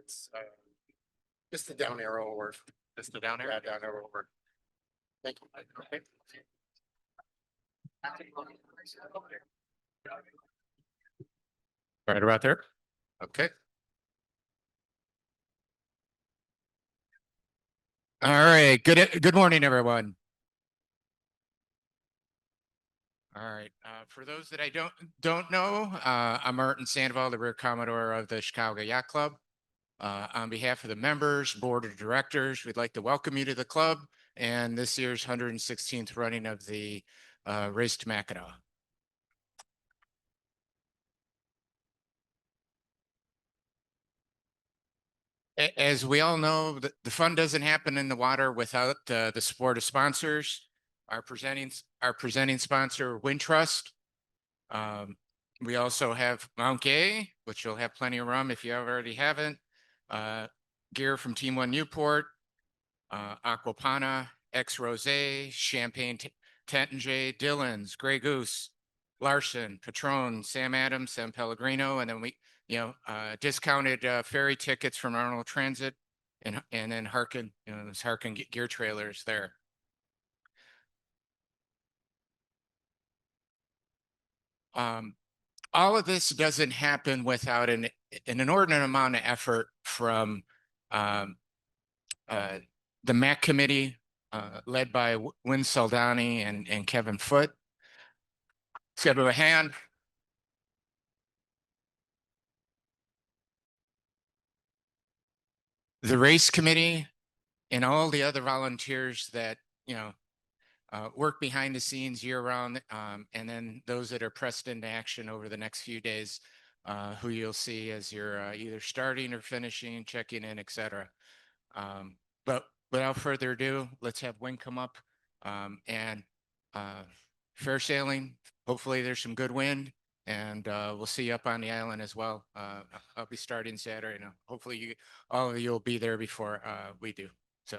it's just the down arrow or Just the down arrow? yeah, down arrow over. Thank you. Okay. Right about there. Okay. All right. Good morning, everyone. All right. For those that I don't know, I'm Martin Sandoval, the Rear Commodore of the Chicago Yacht Club. On behalf of the members, board of directors, we'd like to welcome you to the club and this year's 116th running of the Race to Mackinac. As we all know, the fun doesn't happen in the water without the support of sponsors. Our presenting sponsor, Wintrust. We also have Mount Gay, which you'll have plenty of rum if you already haven't. Gear from Team One Newport, Aquapana, X Rosé, Champagne Taittinger, Dillon's, Grey Goose, Larson, Patron, Sam Adams, San Pellegrino, and then discounted ferry tickets from Arnold Transit, and then Harkin, those Harkin gear trailers there. All of this doesn't happen without an inordinate amount of effort from the MAC committee, led by Win Saldani and Kevin Foote. Let's give him a hand. The race committee and all the other volunteers that work behind the scenes year round, and then those that are pressed into action over the next few days, who you'll see as you're either starting or finishing, checking in, etc. But without further ado, let's have Win come up, and fair sailing. Hopefully there's some good wind, and we'll see you up on the island as well. I'll be starting Saturday. Now, hopefully all of you will be there before we do. So.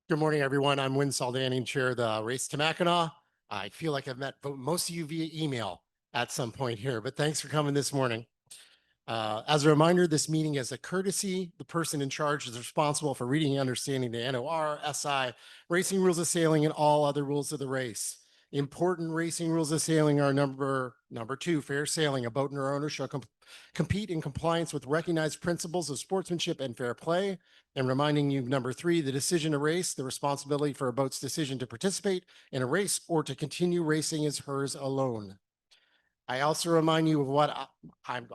Good morning, everyone. I'm Win Saldani, chair of the Race to Mackinac. I feel like I've met most of you via email at some point here, but thanks for coming this morning. As a reminder, this meeting is a courtesy. The person in charge is responsible for reading and understanding the NOR, SI, racing rules of sailing, and all other rules of the race. Important racing rules of sailing are number 2, fair sailing. A boat and her owner shall compete in compliance with recognized principles of sportsmanship and fair play. And reminding you, number 3, the decision to race, the responsibility for a boat's decision to participate in a race or to continue racing is hers alone. I also remind you of what I'm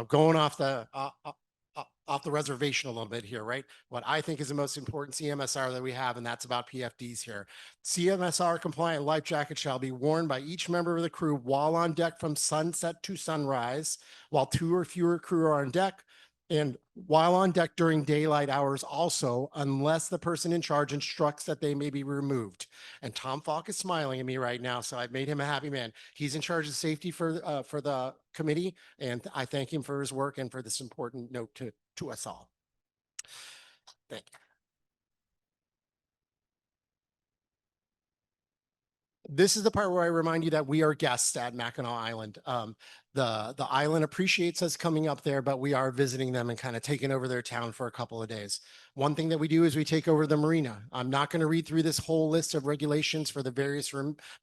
going off the reservation a little bit here, right? What I think is the most important CMSR that we have, and that's about PFDs here. CMSR compliant life jackets shall be worn by each member of the crew while on deck from sunset to sunrise, while 2 or fewer crew are on deck, and while on deck during daylight hours also, unless the person in charge instructs that they may be removed. And Tom Falk is smiling at me right now, so I've made him a happy man. He's in charge of safety for the committee, and I thank him for his work and for this important note to us all. Thank you. This is the part where I remind you that we are guests at Mackinac Island. The island appreciates us coming up there, but we are visiting them and kind of taking over their town for a couple of days. One thing that we do is we take over the marina. I'm not going to read through this whole list of regulations for the various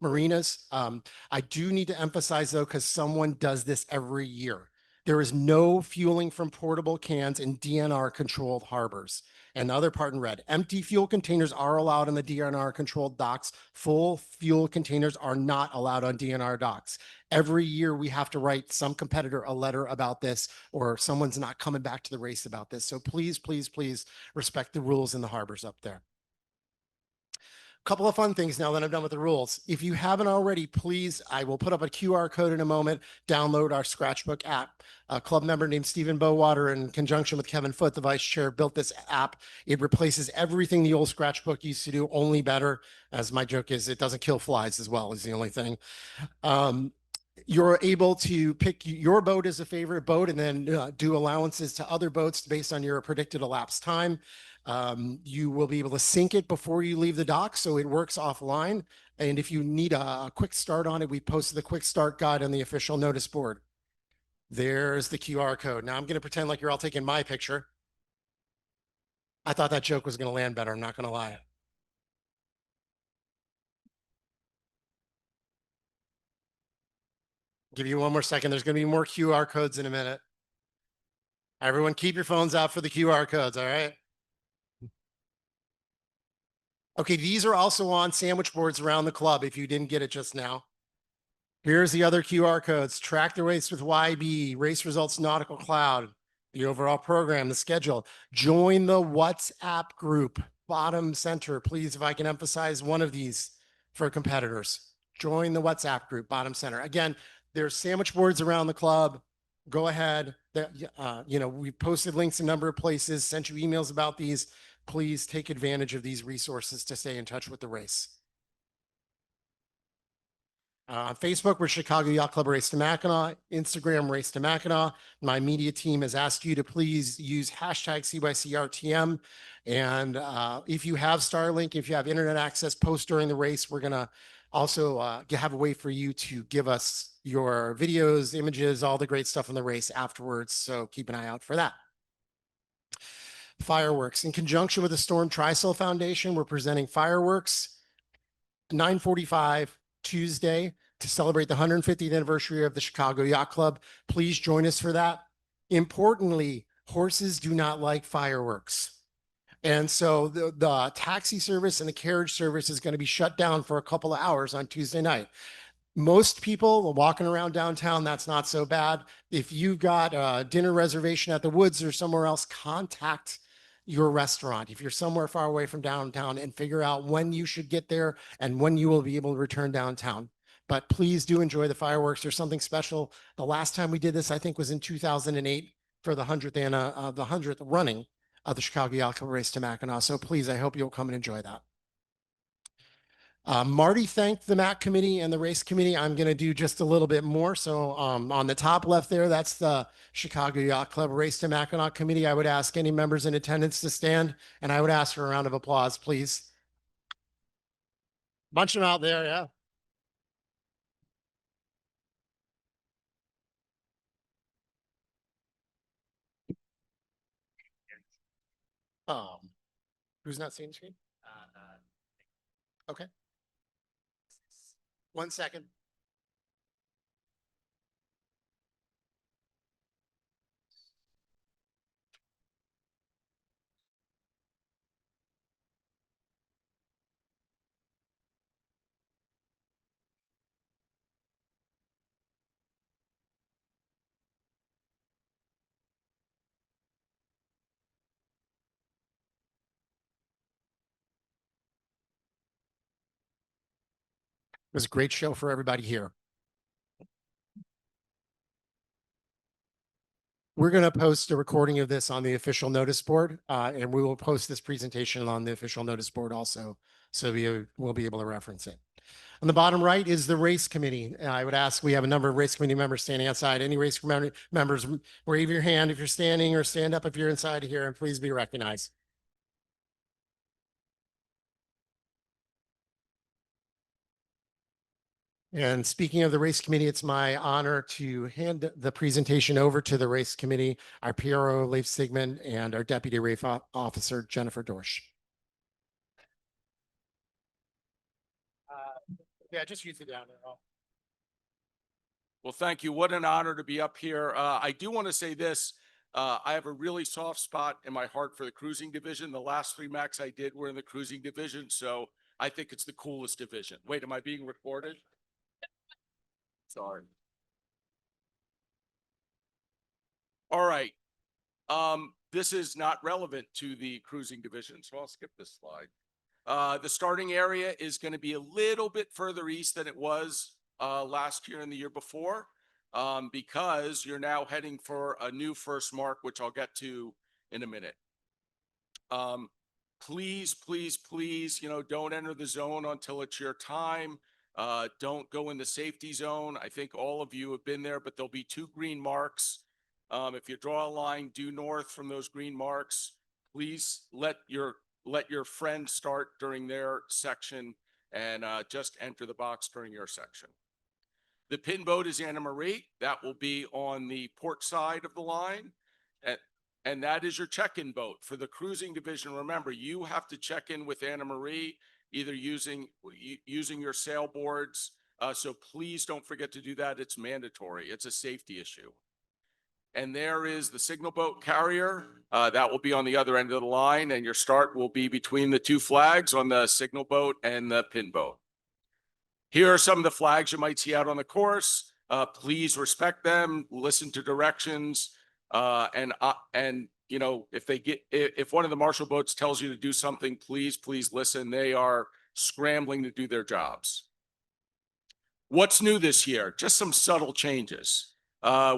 marinas. I do need to emphasize, though, because someone does this every year. There is no fueling from portable cans in DNR-controlled harbors. And the other part in red, empty fuel containers are allowed on the DNR-controlled docks. Full fuel containers are not allowed on DNR docks. Every year we have to write some competitor a letter about this, or someone's not coming back to the race about this. So please, please, please respect the rules in the harbors up there. Couple of fun things now that I'm done with the rules. If you haven't already, please, I will put up a QR code in a moment, download our Scratchbook app. A club member named Stephen Bowater, in conjunction with Kevin Foote, the vice chair, built this app. It replaces everything the old Scratchbook used to do, only better. As my joke is, it doesn't kill flies as well, is the only thing. You're able to pick your boat as a favorite boat and then do allowances to other boats based on your predicted elapsed time. You will be able to sync it before you leave the dock, so it works offline. And if you need a quick start on it, we posted the quick start guide on the official notice board. There's the QR code. Now I'm going to pretend like you're all taking my picture. I thought that joke was going to land better. I'm not going to lie. Give you one more second. There's going to be more QR codes in a minute. Everyone keep your phones out for the QR codes. All right. Okay. These are also on sandwich boards around the club if you didn't get it just now. Here's the other QR codes. Track the race with YB, race results Nautical Cloud, the overall program, the schedule. Join the WhatsApp group, bottom center. Please, if I can emphasize one of these for competitors. Join the WhatsApp group, bottom center. Again, there's sandwich boards around the club. Go ahead. We posted links in a number of places, sent you emails about these. Please take advantage of these resources to stay in touch with the race. On Facebook, we're Chicago Yacht Club Race to Mackinac. Instagram, Race to Mackinac. My media team has asked you to please use hashtag CYCRTM. And if you have Starlink, if you have internet access post during the race, we're going to also have a way for you to give us your videos, images, all the great stuff on the race afterwards. So keep an eye out for that. Fireworks. In conjunction with the Storm Trisol Foundation, we're presenting fireworks 9:45 Tuesday to celebrate the 150th anniversary of the Chicago Yacht Club. Please join us for that. Importantly, horses do not like fireworks. And so the taxi service and the carriage service is going to be shut down for a couple of hours on Tuesday night. Most people walking around downtown, that's not so bad. If you've got a dinner reservation at the Woods or somewhere else, contact your restaurant. If you're somewhere far away from downtown, and figure out when you should get there and when you will be able to return downtown. But please do enjoy the fireworks. There's something special. The last time we did this, I think, was in 2008 for the 100th running of the Chicago Yacht Club Race to Mackinac. So please, I hope you'll come and enjoy that. Marty thanked the MAC committee and the race committee. I'm going to do just a little bit more. So on the top left there, that's the Chicago Yacht Club Race to Mackinac committee. I would ask any members in attendance to stand, and I would ask for a round of applause, please. Bunch them out there, yeah. Um, who's not seeing the screen? Okay. 1 second. It was a great show for everybody here. We're going to post a recording of this on the official notice board, and we will post this presentation on the official notice board also, so we'll be able to reference it. On the bottom right is the race committee. I would ask, we have a number of race committee members standing outside. Any race committee members, wave your hand if you're standing, or stand up if you're inside here, and please be recognized. And speaking of the race committee, it's my honor to hand the presentation over to the race committee, our PRO, Leif Sigmund, and our deputy race officer, Jennifer Dorsch. Yeah, just use it down there. Well, thank you. What an honor to be up here. I do want to say this. I have a really soft spot in my heart for the cruising division. The last 3 Macs I did were in the cruising division, so I think it's the coolest division. Wait, am I being recorded? Sorry. All right. This is not relevant to the cruising division, so I'll skip this slide. The starting area is going to be a little bit further east than it was last year and the year before, because you're now heading for a new first mark, which I'll get to in a minute. Please, please, please, don't enter the zone until it's your time. Don't go in the safety zone. I think all of you have been there, but there'll be 2 green marks. If you draw a line due north from those green marks, please let your friend start during their section and just enter the box during your section. The pin boat is Anna Marie. That will be on the port side of the line. And that is your check-in boat. For the cruising division, remember, you have to check in with Anna Marie, either using your sailboards. So please don't forget to do that. It's mandatory. It's a safety issue. And there is the signal boat carrier. That will be on the other end of the line, and your start will be between the two flags on the signal boat and the pin boat. Here are some of the flags you might see out on the course. Please respect them, listen to directions, and you know, if one of the marshal boats tells you to do something, please listen. They are scrambling to do their jobs. What's new this year? Just some subtle changes.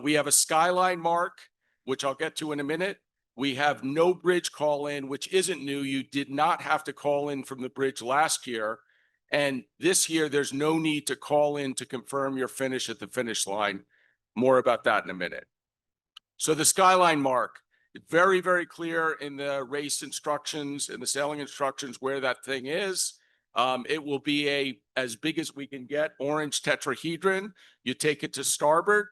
We have a skyline mark, which I'll get to in a minute. We have no bridge call in, which isn't new. You did not have to call in from the bridge last year. And this year, there's no need to call in to confirm your finish at the finish line. More about that in a minute. So the skyline mark, very, very clear in the race instructions and the sailing instructions where that thing is. It will be as big as we can get, orange tetrahedron. You take it to starboard.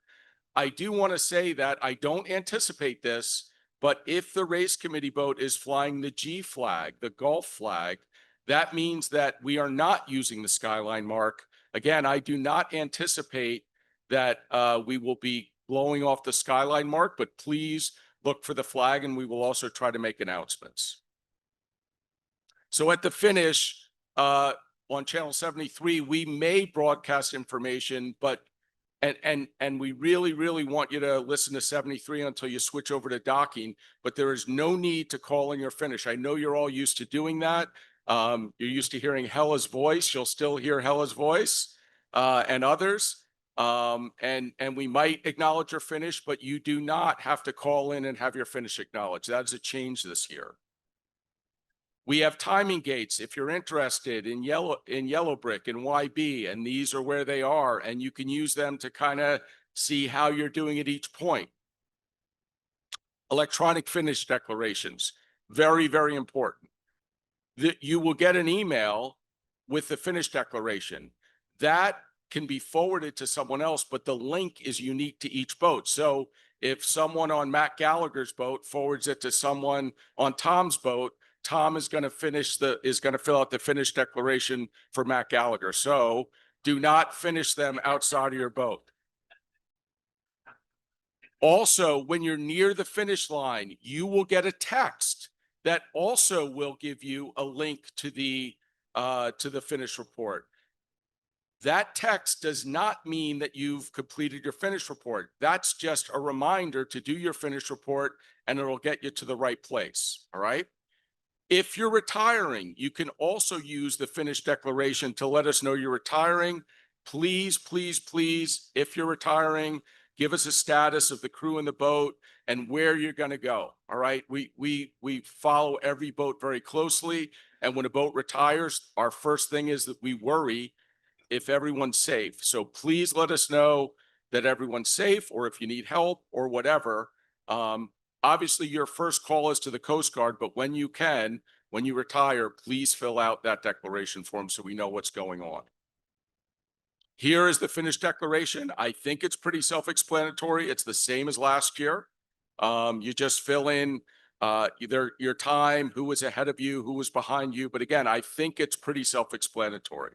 I do want to say that I don't anticipate this, but if the race committee boat is flying the G flag, the Gulf flag, that means that we are not using the skyline mark. Again, I do not anticipate that we will be blowing off the skyline mark, but please look for the flag, and we will also try to make announcements. So at the finish, on channel 73, we may broadcast information, but and we really want you to listen to 73 until you switch over to docking, but there is no need to call in your finish. I know you're all used to doing that. You're used to hearing Hella's voice. You'll still hear Hella's voice and others. And we might acknowledge your finish, but you do not have to call in and have your finish acknowledged. That is a change this year. We have timing gates if you're interested in yellow brick and YB, and these are where they are, and you can use them to kind of see how you're doing at each point. Electronic finish declarations, very, very important. You will get an email with the finish declaration. That can be forwarded to someone else, but the link is unique to each boat. So if someone on Matt Gallagher's boat forwards it to someone on Tom's boat, Tom is going to fill out the finish declaration for Matt Gallagher. So do not finish them outside of your boat. Also, when you're near the finish line, you will get a text that also will give you a link to the finish report. That text does not mean that you've completed your finish report. That's just a reminder to do your finish report, and it'll get you to the right place. All right. If you're retiring, you can also use the finish declaration to let us know you're retiring. Please, if you're retiring, give us a status of the crew in the boat and where you're going to go. All right. We follow every boat very closely. And when a boat retires, our first thing is that we worry if everyone's safe. So please let us know that everyone's safe, or if you need help or whatever. Obviously, your first call is to the Coast Guard, but when you retire, please fill out that declaration form so we know what's going on. Here is the finish declaration. I think it's pretty self-explanatory. It's the same as last year. You just fill in either your time, who was ahead of you, who was behind you. But again, I think it's pretty self-explanatory.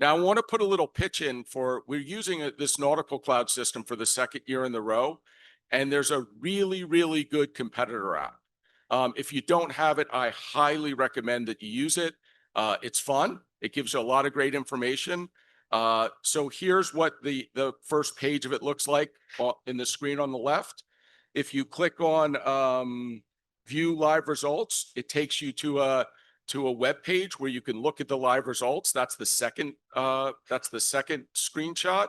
Now, I want to put a little pitch in we're using this Nautical cloud system for the second year in a row. And there's a really, really good competitor app. If you don't have it, I highly recommend that you use it. It's fun. It gives you a lot of great information. So here's what the first page of it looks like in the screen on the left. If you click on view live results, it takes you to a web page where you can look at the live results. That's the second screenshot.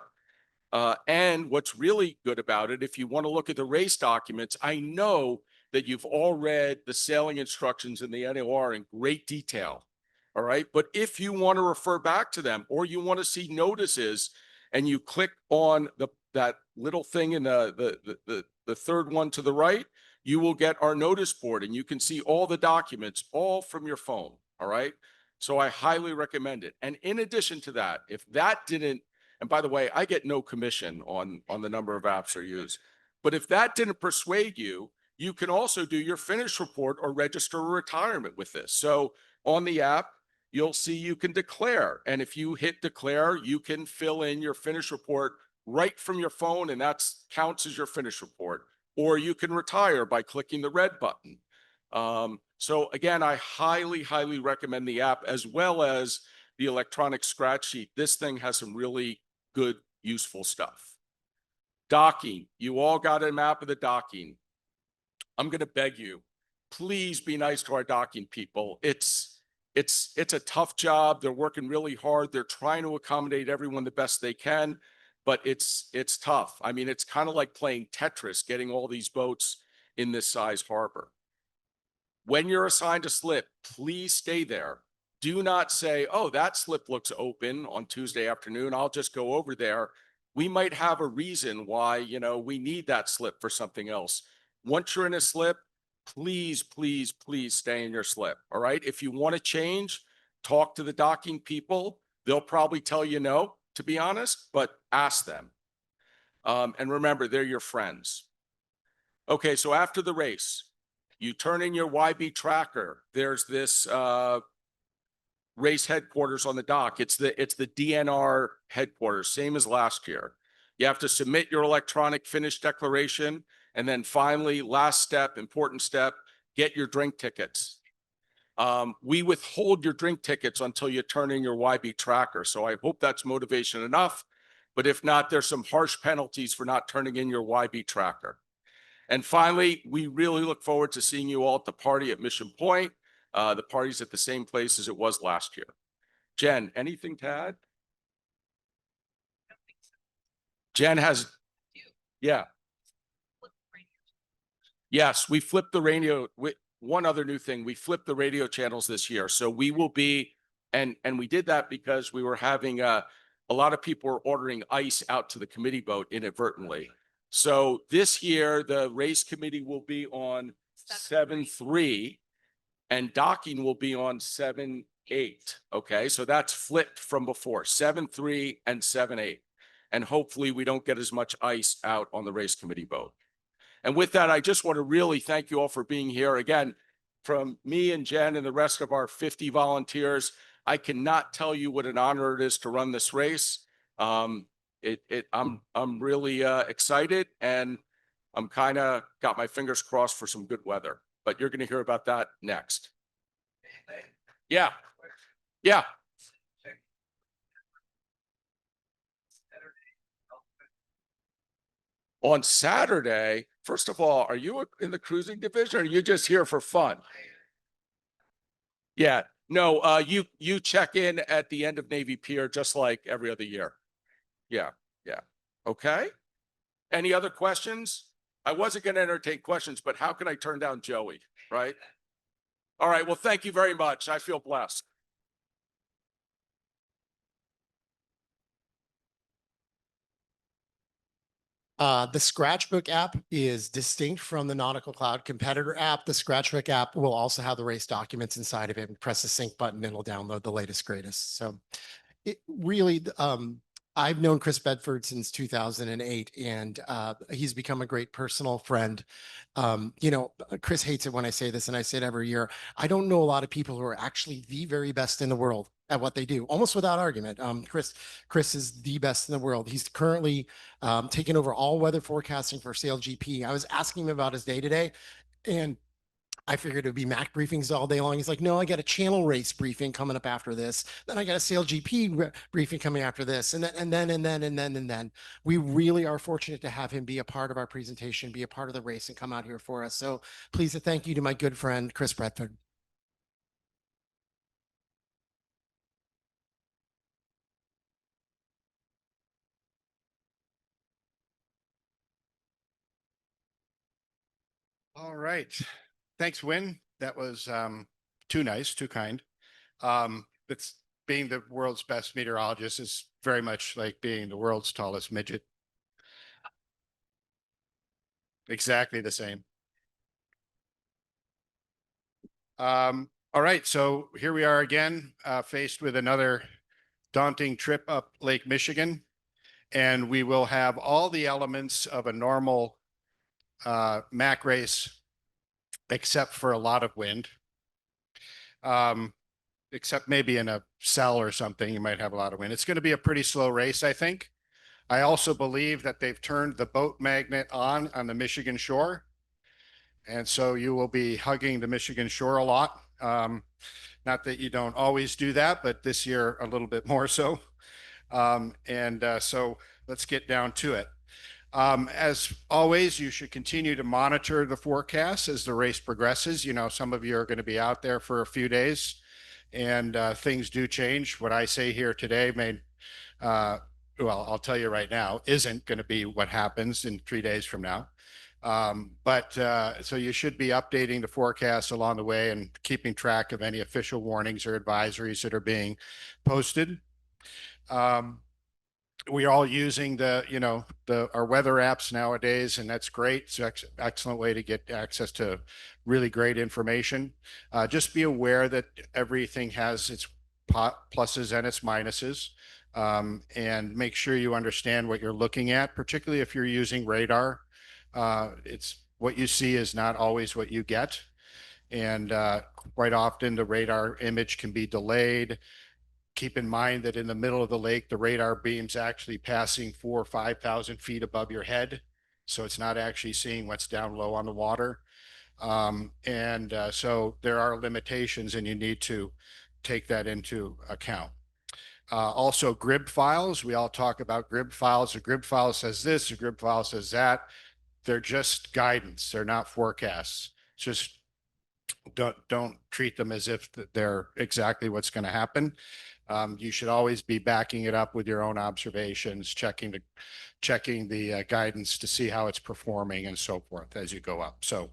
And what's really good about it, if you want to look at the race documents, I know that you've all read the sailing instructions in the NOR in great detail. All right. But if you want to refer back to them, or you want to see notices, and you click on that little thing in the third one to the right, you will get our notice board and you can see all the documents all from your phone. All right. So I highly recommend it. And in addition to that, if that didn't, and by the way, I get no commission on the number of apps I use, but if that didn't persuade you, you can also do your finish report or register a retirement with this. So on the app, you'll see you can declare. And if you hit declare, you can fill in your finish report right from your phone, and that counts as your finish report. Or you can retire by clicking the red button. So again, I highly, highly recommend the app as well as the electronic scratch sheet. This thing has some really good, useful stuff. Docking. You all got a map of the docking. I'm going to beg you, please be nice to our docking people. It's a tough job. They're working really hard. They're trying to accommodate everyone the best they can, but it's tough. I mean, it's kind of like playing Tetris, getting all these boats in this size harbor. When you're assigned a slip, please stay there. Do not say, oh, that slip looks open on Tuesday afternoon. I'll just go over there. We might have a reason why, we need that slip for something else. Once you're in a slip, please, please, please stay in your slip. All right. If you want to change, talk to the docking people. They'll probably tell you no, to be honest, but ask them. And remember, they're your friends. Okay. So after the race, you turn in your YB tracker. There's this race headquarters on the dock. It's the DNR headquarters, same as last year. You have to submit your electronic finish declaration. And then finally, last step, important step, get your drink tickets. We withhold your drink tickets until you turn in your YB tracker. So I hope that's motivation enough. But if not, there's some harsh penalties for not turning in your YB tracker. And finally, we really look forward to seeing you all at the party at Mission Point. The party's at the same place as it was last year. Jen, anything to add? Jen has, yeah. Yes, we flipped the radio. One other new thing, we flipped the radio channels this year. So we will be, and we did that because we were having a lot of people were ordering ice out to the committee boat inadvertently. So this year, the race committee will be on 7-3 and docking will be on 7-8. Okay, so that's flipped from before, 7-3 and 7-8. And hopefully we don't get as much ice out on the race committee boat. And with that, I just want to really thank you all for being here. Again, from me and Jen and the rest of our 50 volunteers, I cannot tell you what an honor it is to run this race. I'm really excited, and I'm kind of got my fingers crossed for some good weather, but you're going to hear about that next. Yeah. Yeah. On Saturday, first of all, are you in the cruising division or are you just here for fun? Yeah, no, you check in at the end of Navy Pier just like every other year. Yeah, yeah. Okay. Any other questions? I wasn't going to entertain questions, but how can I turn down Joey, right? All right, well, thank you very much. I feel blessed. The Scratchbook app is distinct from the Nautical Cloud competitor app. The Scratchbook app will also have the race documents inside of it. Press the sync button and it'll download the latest, greatest. So it really, I've known Chris Bedford since 2008, and he's become a great personal friend. Chris hates it when I say this, and I say it every year. I don't know a lot of people who are actually the very best in the world at what they do, almost without argument. Chris is the best in the world. He's currently taking over all weather forecasting for SailGP. I was asking him about his day today, and I figured it'd be Mac briefings all day long. He's like, no, I got a channel race briefing coming up after this. Then I got a SailGP briefing coming after this. And then we really are fortunate to have him be a part of our presentation, be a part of the race and come out here for us. So please a thank you to my good friend, Chris Bedford. All right. Thanks, Win. That was too nice, too kind. It's being the world's best meteorologist is very much like being the world's tallest midget. Exactly the same. All right, so here we are again, faced with another daunting trip up Lake Michigan. And we will have all the elements of a normal Mac race, except for a lot of wind. Except maybe in a cell or something, you might have a lot of wind. It's going to be a pretty slow race, I think. I also believe that they've turned the boat magnet on the Michigan shore. And so you will be hugging the Michigan shore a lot. Not that you don't always do that, but this year a little bit more so. So let's get down to it. As always, you should continue to monitor the forecast as the race progresses. You know, some of you are going to be out there for a few days, and things do change. What I say here today may, well, I'll tell you right now, isn't going to be what happens in 3 days from now. So you should be updating the forecast along the way and keeping track of any official warnings or advisories that are being posted. We're all using our weather apps nowadays, and that's great. It's an excellent way to get access to really great information. Just be aware that everything has its pluses and its minuses, and make sure you understand what you're looking at, particularly if you're using radar. It's what you see is not always what you get. And quite often the radar image can be delayed. Keep in mind that in the middle of the lake, the radar beam's actually passing 4,000 or 5,000 feet above your head. So it's not actually seeing what's down low on the water. So there are limitations, and you need to take that into account. Also, grid files. We all talk about grid files. A grid file says this, a grid file says that. They're just guidance. They're not forecasts. Just don't treat them as if they're exactly what's going to happen. You should always be backing it up with your own observations, checking the guidance to see how it's performing and so forth as you go up. So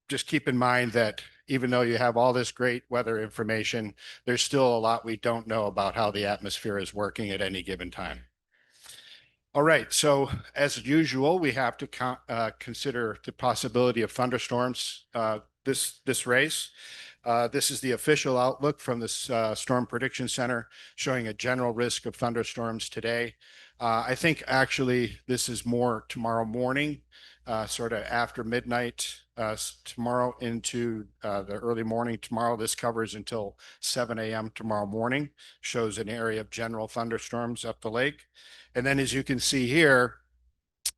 just keep in mind that even though you have all this great weather information, there's still a lot we don't know about how the atmosphere is working at any given time. All right, so as usual, we have to consider the possibility of thunderstorms this race. This is the official outlook from the Storm Prediction Center showing a general risk of thunderstorms today. I think actually this is more tomorrow morning, sort of after midnight tomorrow into the early morning tomorrow. This covers until 7 a.m. tomorrow morning, shows an area of general thunderstorms up the lake. And then as you can see here,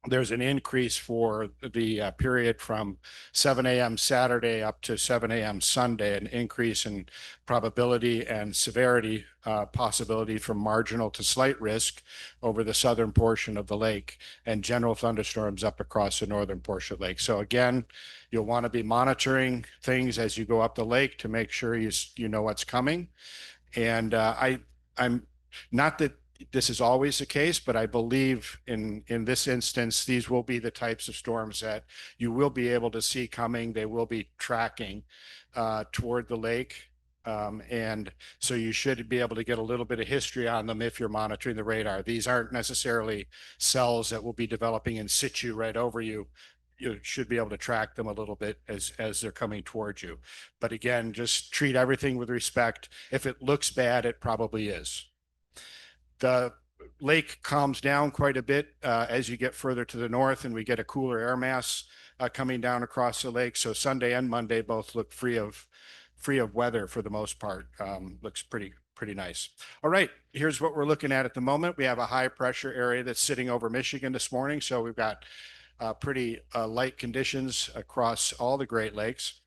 there's an increase for the period from 7 a.m. Saturday up to 7 a.m. Sunday, an increase in probability and severity possibility from marginal to slight risk over the southern portion of the lake, and general thunderstorms up across the northern portion of the lake. So again, you'll want to be monitoring things as you go up the lake to make sure you know what's coming. And I'm not that this is always the case, but I believe in this instance, these will be the types of storms that you will be able to see coming. They will be tracking toward the lake. And so you should be able to get a little bit of history on them if you're monitoring the radar. These aren't necessarily cells that will be developing in situ right over you. You should be able to track them a little bit as they're coming towards you. But again, just treat everything with respect. If it looks bad, it probably is. The lake calms down quite a bit as you get further to the north, and we get a cooler air mass coming down across the lake. So Sunday and Monday both look free of weather for the most part. Looks pretty nice. All right, here's what we're looking at the moment. We have a high pressure area that's sitting over Michigan this morning. So we've got pretty light conditions across all the Great Lakes.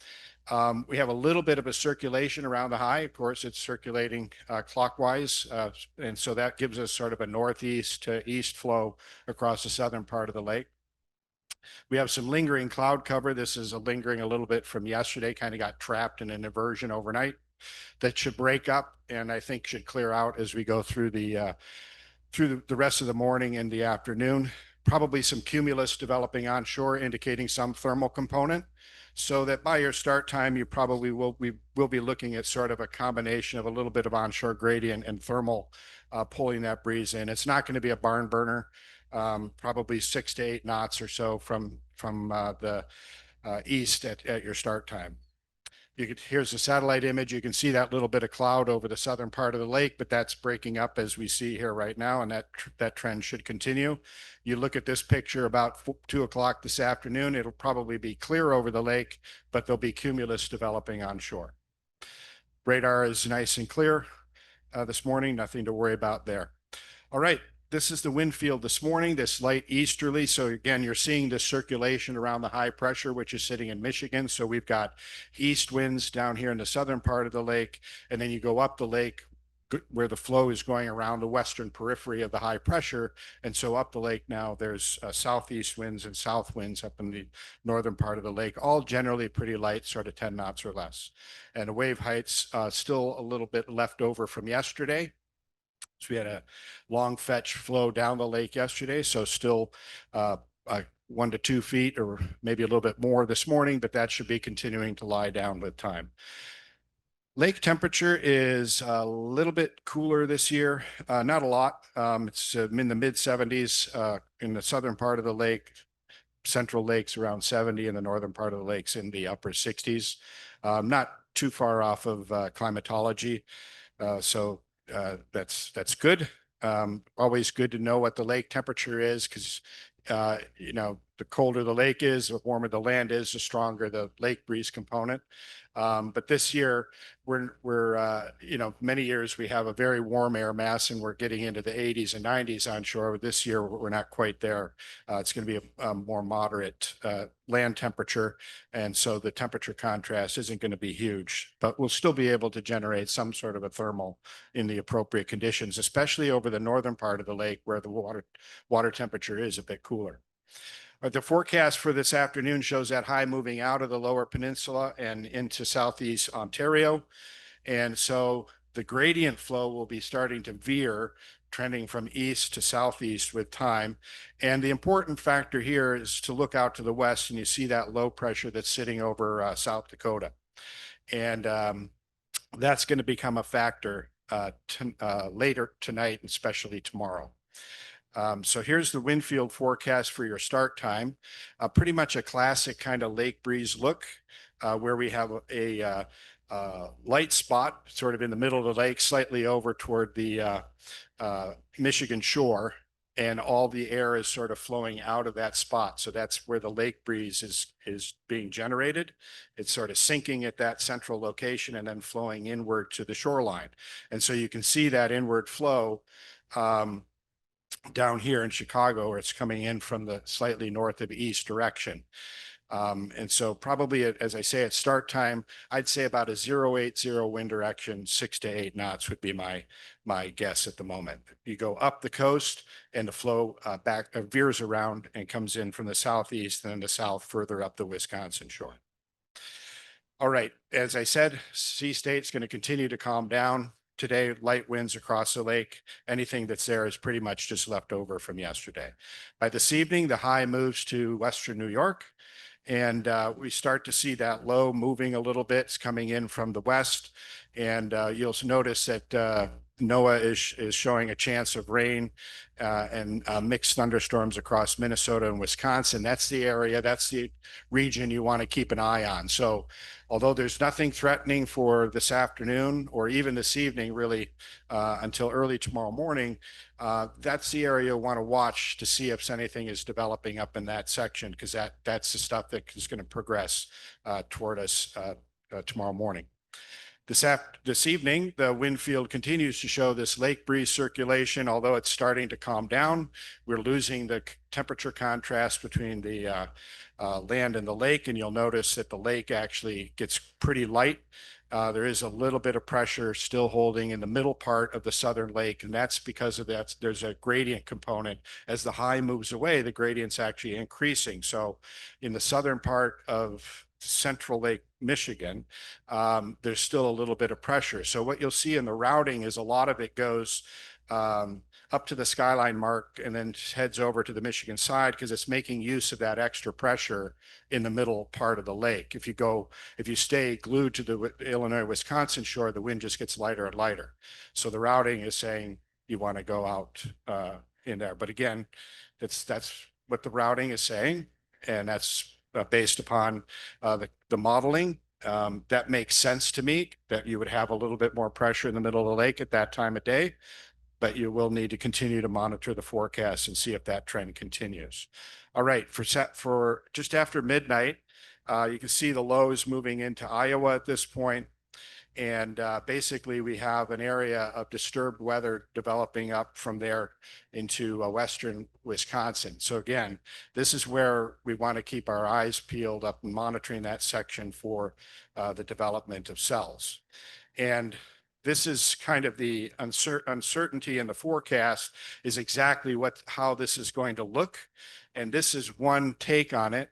We have a little bit of a circulation around the high. Of course, it's circulating clockwise. And so that gives us sort of a northeast to east flow across the southern part of the lake. We have some lingering cloud cover. This is lingering a little bit from yesterday, kind of got trapped in an inversion overnight. That should break up and I think should clear out as we go through the rest of the morning and the afternoon. Probably some cumulus developing onshore, indicating some thermal component. So that by your start time, you probably will be looking at sort of a combination of a little bit of onshore gradient and thermal pulling that breeze in. It's not going to be a barn burner, probably 6 to 8 knots or so from the east at your start time. Here's a satellite image. You can see that little bit of cloud over the southern part of the lake, but that's breaking up as we see here right now, and that trend should continue. You look at this picture about 2 o'clock this afternoon, it'll probably be clear over the lake, but there'll be cumulus developing on shore. Radar is nice and clear this morning, nothing to worry about there. All right, this is the wind field this morning, this light easterly. So again, you're seeing the circulation around the high pressure, which is sitting in Michigan. So we've got east winds down here in the southern part of the lake, and then you go up the lake where the flow is going around the western periphery of the high pressure. And so up the lake now, there's southeast winds and south winds up in the northern part of the lake, all generally pretty light, sort of 10 knots or less. And the wave heights still a little bit left over from yesterday. So we had a long fetch flow down the lake yesterday, so still 1 to 2 feet or maybe a little bit more this morning, but that should be continuing to lie down with time. Lake temperature is a little bit cooler this year, not a lot. It's in the mid 70s in the southern part of the lake. Central Lakes around 70, and the northern part of the lakes in the upper 60s. Not too far off of climatology, so that's good. Always good to know what the lake temperature is, because the colder the lake is, the warmer the land is, the stronger the lake breeze component. But this year, many years we have a very warm air mass and we're getting into the 80s and 90s onshore. This year, we're not quite there. It's going to be a more moderate land temperature. And so the temperature contrast isn't going to be huge, but we'll still be able to generate some sort of a thermal in the appropriate conditions, especially over the northern part of the lake where the water temperature is a bit cooler. The forecast for this afternoon shows that high moving out of the lower peninsula and into southeast Ontario. And so the gradient flow will be starting to veer, trending from east to southeast with time. And the important factor here is to look out to the west, and you see that low pressure that's sitting over South Dakota. And that's going to become a factor later tonight, and especially tomorrow. So here's the wind field forecast for your start time. Pretty much a classic kind of lake breeze look, where we have a light spot sort of in the middle of the lake, slightly over toward the Michigan shore, and all the air is sort of flowing out of that spot. So that's where the lake breeze is being generated. It's sort of sinking at that central location and then flowing inward to the shoreline. And so you can see that inward flow down here in Chicago, where it's coming in from the slightly north of east direction. And so probably, as I say, at start time, I'd say about a 0.80 wind direction, 6 to 8 knots would be my guess at the moment. You go up the coast and the flow veers around and comes in from the southeast and then the south further up the Wisconsin shore. All right, as I said, sea state's going to continue to calm down. Today, light winds across the lake. Anything that's there is pretty much just left over from yesterday. By this evening, the high moves to western New York, and we start to see that low moving a little bit. It's coming in from the west, and you'll notice that NOAA is showing a chance of rain and mixed thunderstorms across Minnesota and Wisconsin. That's the area, that's the region you want to keep an eye on. So although there's nothing threatening for this afternoon or even this evening, really, until early tomorrow morning, that's the area you want to watch to see if anything is developing up in that section, because that's the stuff that is going to progress toward us tomorrow morning. This evening, the wind field continues to show this lake breeze circulation, although it's starting to calm down. We're losing the temperature contrast between the land and the lake, and you'll notice that the lake actually gets pretty light. There is a little bit of pressure still holding in the middle part of the southern lake, and that's because of that. There's a gradient component. As the high moves away, the gradient's actually increasing. So in the southern part of Central Lake Michigan, there's still a little bit of pressure. So what you'll see in the routing is a lot of it goes up to the skyline mark and then heads over to the Michigan side, because it's making use of that extra pressure in the middle part of the lake. If you stay glued to the Illinois-Wisconsin shore, the wind just gets lighter and lighter. So the routing is saying you want to go out in there. But again, that's what the routing is saying, and that's based upon the modeling. That makes sense to me that you would have a little bit more pressure in the middle of the lake at that time of day, but you will need to continue to monitor the forecast and see if that trend continues. All right, for just after midnight, you can see the lows moving into Iowa at this point. And basically, we have an area of disturbed weather developing up from there into western Wisconsin. So again, this is where we want to keep our eyes peeled up and monitoring that section for the development of cells. And this is kind of the uncertainty in the forecast is exactly how this is going to look. And this is one take on it.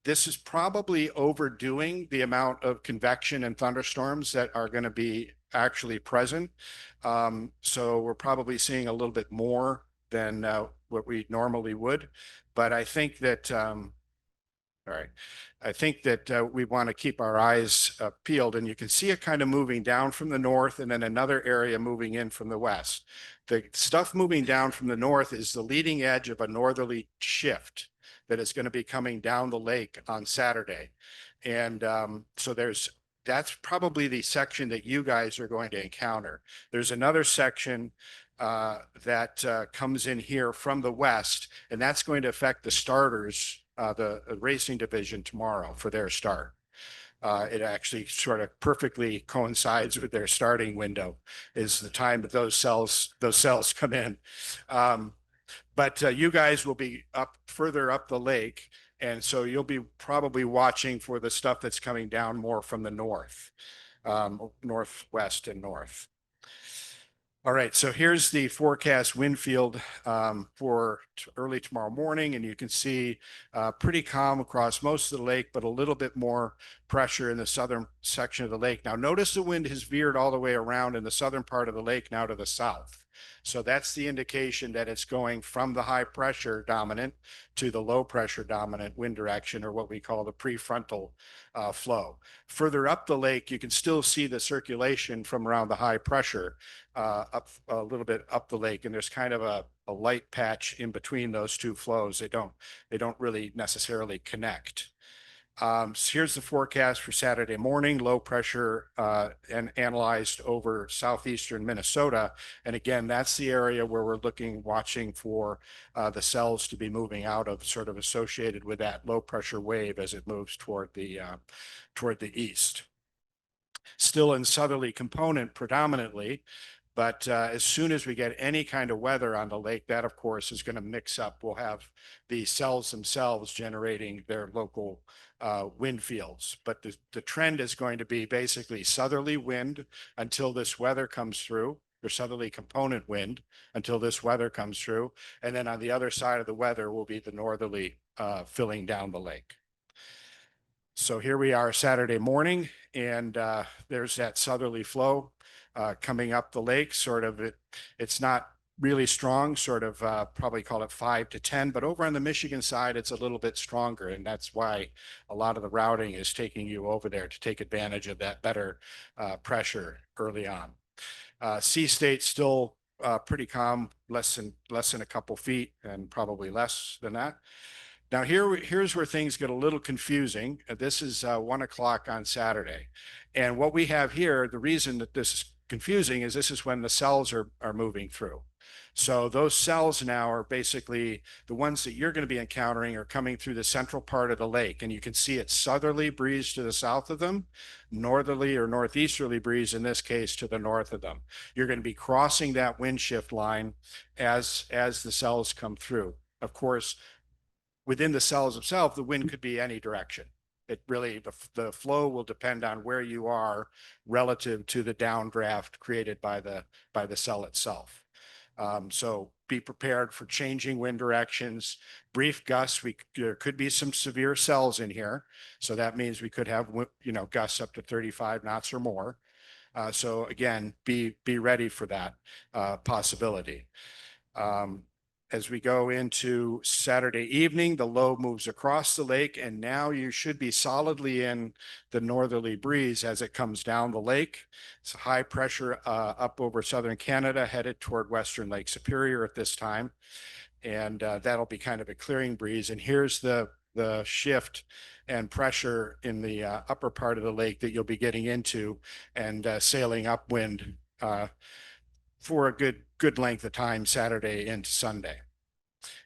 This is probably overdoing the amount of convection and thunderstorms that are going to be actually present. So we're probably seeing a little bit more than what we normally would. But I think that, all right, I think that we want to keep our eyes peeled, and you can see it kind of moving down from the north and then another area moving in from the west. The stuff moving down from the north is the leading edge of a northerly shift that is going to be coming down the lake on Saturday. And so that's probably the section that you guys are going to encounter. There's another section that comes in here from the west, and that's going to affect the starters, the racing division tomorrow for their start. It actually sort of perfectly coincides with their starting window is the time that those cells come in. But you guys will be further up the lake. And so you'll be probably watching for the stuff that's coming down more from the north, northwest and north. All right, so here's the forecast wind field for early tomorrow morning, and you can see pretty calm across most of the lake, but a little bit more pressure in the southern section of the lake. Now, notice the wind has veered all the way around in the southern part of the lake now to the south. So that's the indication that it's going from the high pressure dominant to the low pressure dominant wind direction, or what we call the prefrontal flow. Further up the lake, you can still see the circulation from around the high pressure up a little bit up the lake, and there's kind of a light patch in between those two flows. They don't really necessarily connect. So here's the forecast for Saturday morning. Low pressure and analyzed over southeastern Minnesota. And again, that's the area where we're watching for the cells to be moving out of, sort of associated with that low pressure wave as it moves toward the east. Still in southerly component predominantly, but as soon as we get any kind of weather on the lake, that of course is going to mix up. We'll have the cells themselves generating their local wind fields. But the trend is going to be basically southerly wind until this weather comes through, or southerly component wind until this weather comes through. And then on the other side of the weather will be the northerly filling down the lake. So here we are Saturday morning, and there's that southerly flow coming up the lake. Sort of it's not really strong, sort of probably call it 5 to 10, but over on the Michigan side, it's a little bit stronger. And that's why a lot of the routing is taking you over there to take advantage of that better pressure early on. Sea state still pretty calm, less than a couple feet, and probably less than that. Now here's where things get a little confusing. This is 1 o'clock on Saturday. And what we have here, the reason that this is confusing is this is when the cells are moving through. So those cells now are basically the ones that you're going to be encountering are coming through the central part of the lake. And you can see it's southerly breeze to the south of them, northerly or northeasterly breeze in this case to the north of them. You're going to be crossing that wind shift line as the cells come through. Of course, within the cells itself, the wind could be any direction. It really, the flow will depend on where you are relative to the downdraft created by the cell itself. So be prepared for changing wind directions, brief gusts. There could be some severe cells in here. So that means we could have, gusts up to 35 knots or more. So again, be ready for that possibility. As we go into Saturday evening, the low moves across the lake, and now you should be solidly in the northerly breeze as it comes down the lake. It's high pressure up over southern Canada, headed toward western Lake Superior at this time. And that'll be kind of a clearing breeze. And here's the the shift and pressure in the upper part of the lake that you'll be getting into and sailing upwind for a good length of time Saturday into Sunday.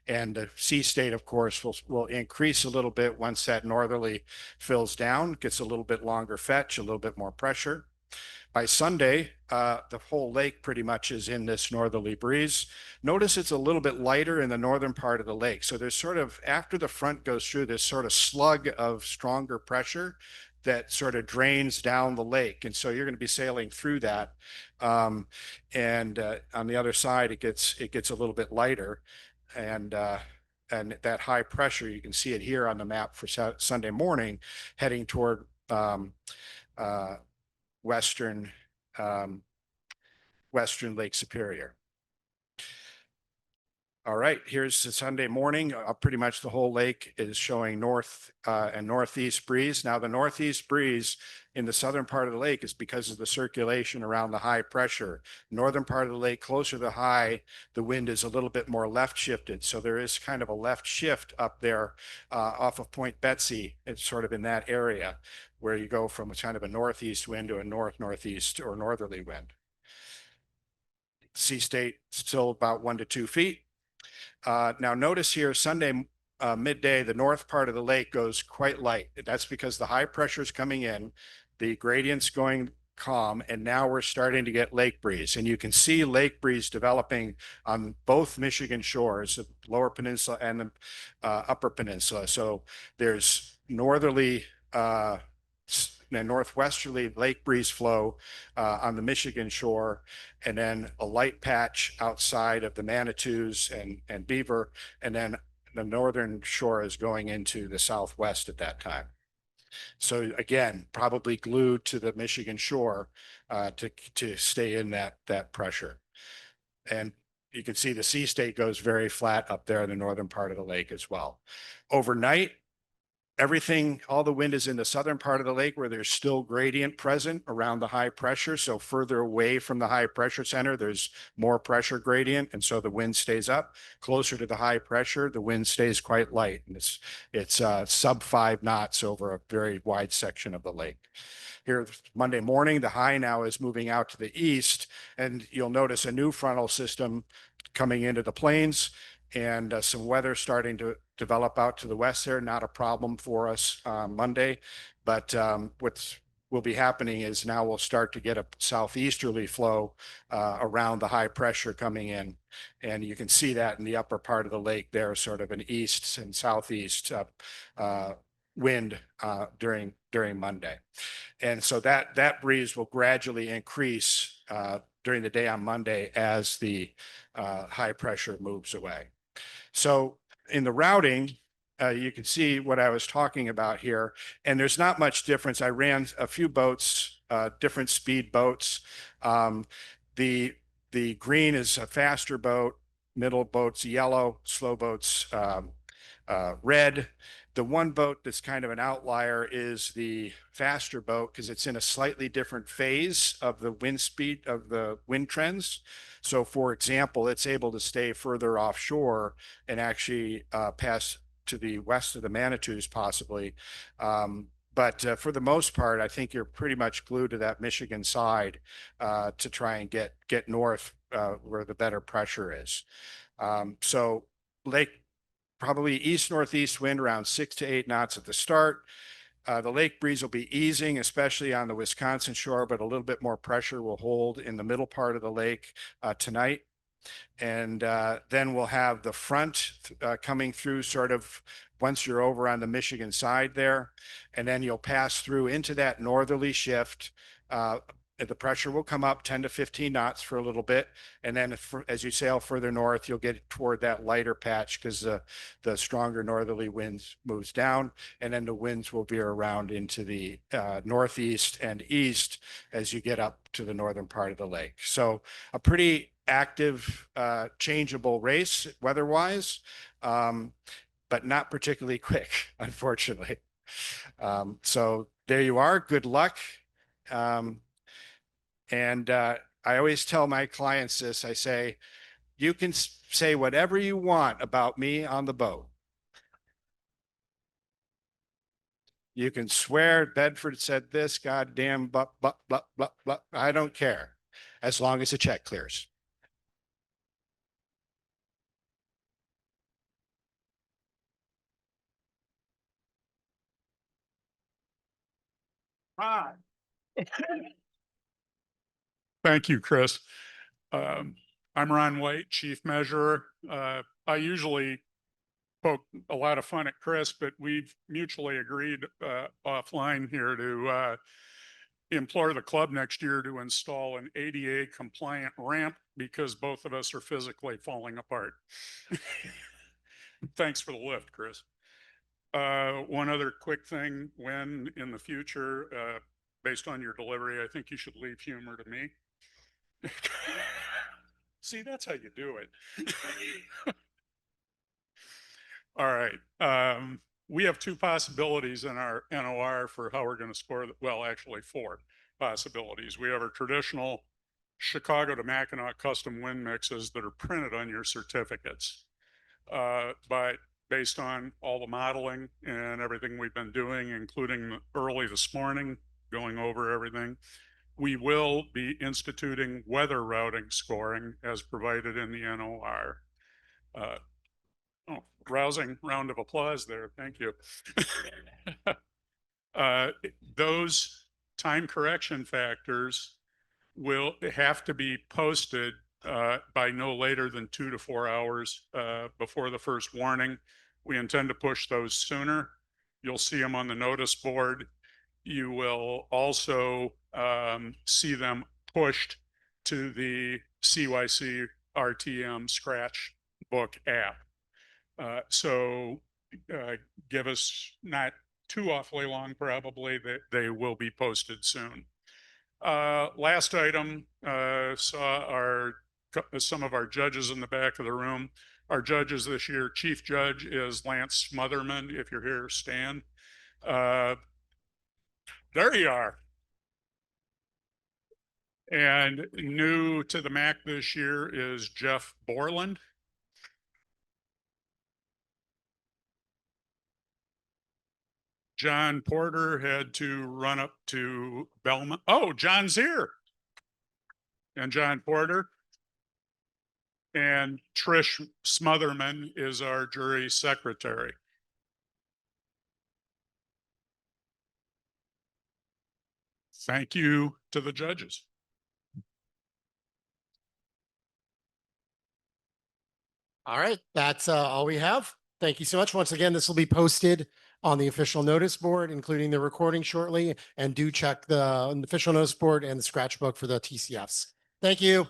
And the sea state, of course, will increase a little bit once that northerly fills down, gets a little bit longer fetch, a little bit more pressure. By Sunday, the whole lake pretty much is in this northerly breeze. Notice it's a little bit lighter in the northern part of the lake. So there's sort of, after the front goes through, this sort of slug of stronger pressure that sort of drains down the lake. And so you're going to be sailing through that. And on the other side, it gets a little bit lighter. And that high pressure, you can see it here on the map for Sunday morning, heading toward western Lake Superior. All right, here's the Sunday morning. Pretty much the whole lake is showing north and northeast breeze. Now, the northeast breeze in the southern part of the lake is because of the circulation around the high pressure. Northern part of the lake, closer to the high, the wind is a little bit more left shifted. So there is kind of a left shift up there off of Point Betsy. It's sort of in that area where you go from a kind of a northeast wind to a northeast or northerly wind. Sea state still about 1 to 2 feet. Now notice here Sunday midday, the north part of the lake goes quite light. That's because the high pressure is coming in, the gradient's going calm, and now we're starting to get lake breeze. And you can see lake breeze developing on both Michigan shores, the lower peninsula and the upper peninsula. So there's northerly and northwesterly lake breeze flow on the Michigan shore, and then a light patch outside of the Manitous and Beaver, and then the northern shore is going into the southwest at that time. So again, probably glued to the Michigan shore to stay in that pressure. And you can see the sea state goes very flat up there in the northern part of the lake as well. Overnight, all the wind is in the southern part of the lake where there's still gradient present around the high pressure. So further away from the high pressure center, there's more pressure gradient. And so the wind stays up. Closer to the high pressure, the wind stays quite light. And it's sub 5 knots over a very wide section of the lake. Here Monday morning, the high now is moving out to the east, and you'll notice a new frontal system coming into the plains, and some weather starting to develop out to the west there. Not a problem for us Monday, but what will be happening is now we'll start to get a southeasterly flow around the high pressure coming in. And you can see that in the upper part of the lake there, sort of an east and southeast wind during Monday. And so that breeze will gradually increase during the day on Monday as the high pressure moves away. So in the routing, you can see what I was talking about here, and there's not much difference. I ran a few boats, different speed boats. The green is a faster boat, middle boat's yellow, slow boat's red. The one boat that's kind of an outlier is the faster boat because it's in a slightly different phase of the wind speed of the wind trends. So for example, it's able to stay further offshore and actually pass to the west of the Manitous possibly. But for the most part, I think you're pretty much glued to that Michigan side to try and get north where the better pressure is. So lake, probably east-northeast wind around 6 to 8 knots at the start. The lake breeze will be easing, especially on the Wisconsin shore, but a little bit more pressure will hold in the middle part of the lake tonight. And then we'll have the front coming through sort of once you're over on the Michigan side there. And then you'll pass through into that northerly shift. The pressure will come up 10 to 15 knots for a little bit. And then as you sail further north, you'll get toward that lighter patch because the stronger northerly winds moves down. And then the winds will veer around into the northeast and east as you get up to the northern part of the lake. So a pretty active, changeable race weather-wise, but not particularly quick, unfortunately. So there you are. Good luck. And I always tell my clients this, I say, you can say whatever you want about me on the boat. You can swear Bedford said this, goddamn, blah, blah, blah, blah, blah. I don't care, as long as the check clears. Hi. Thank you, Chris. I'm Ron White, Chief Measurer. I usually poke a lot of fun at Chris, but we've mutually agreed offline here to implore the club next year to install an ADA compliant ramp because both of us are physically falling apart. Thanks for the lift, Chris. One other quick thing, when in the future, based on your delivery, I think you should leave humor to me. See, that's how you do it. All right. We have two possibilities in our NOR for how we're going to score. Well, actually, four possibilities. We have our traditional Chicago to Mackinac custom wind mixes that are printed on your certificates. But based on all the modeling and everything we've been doing, including early this morning, going over everything, we will be instituting weather routing scoring as provided in the NOR. Oh, rousing round of applause there. Thank you. Those time correction factors will have to be posted by no later than 2 to 4 hours before the first warning. We intend to push those sooner. You'll see them on the notice board. You will also see them pushed to the CYC RTM Scratch Book app. So give us not too awfully long, probably, that they will be posted soon. Last item, saw some of our judges in the back of the room. Our judges this year, Chief Judge is Lance Smotherman. If you're here, stand. There you are. And new to the MAC this year is Jeff Borland. John Porter had to run up to Belmont. Oh, John's here. And John Porter. And Trish Smotherman is our jury secretary. Thank you to the judges. All right, that's all we have. Thank you so much. Once again, this will be posted on the official notice board, including the recording shortly. And do check the official notice board and the scratch book for the TCFs. Thank you.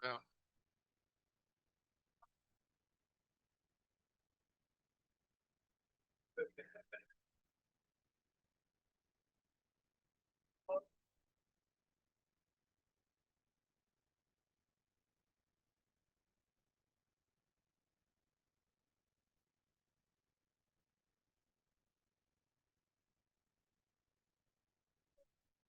Well,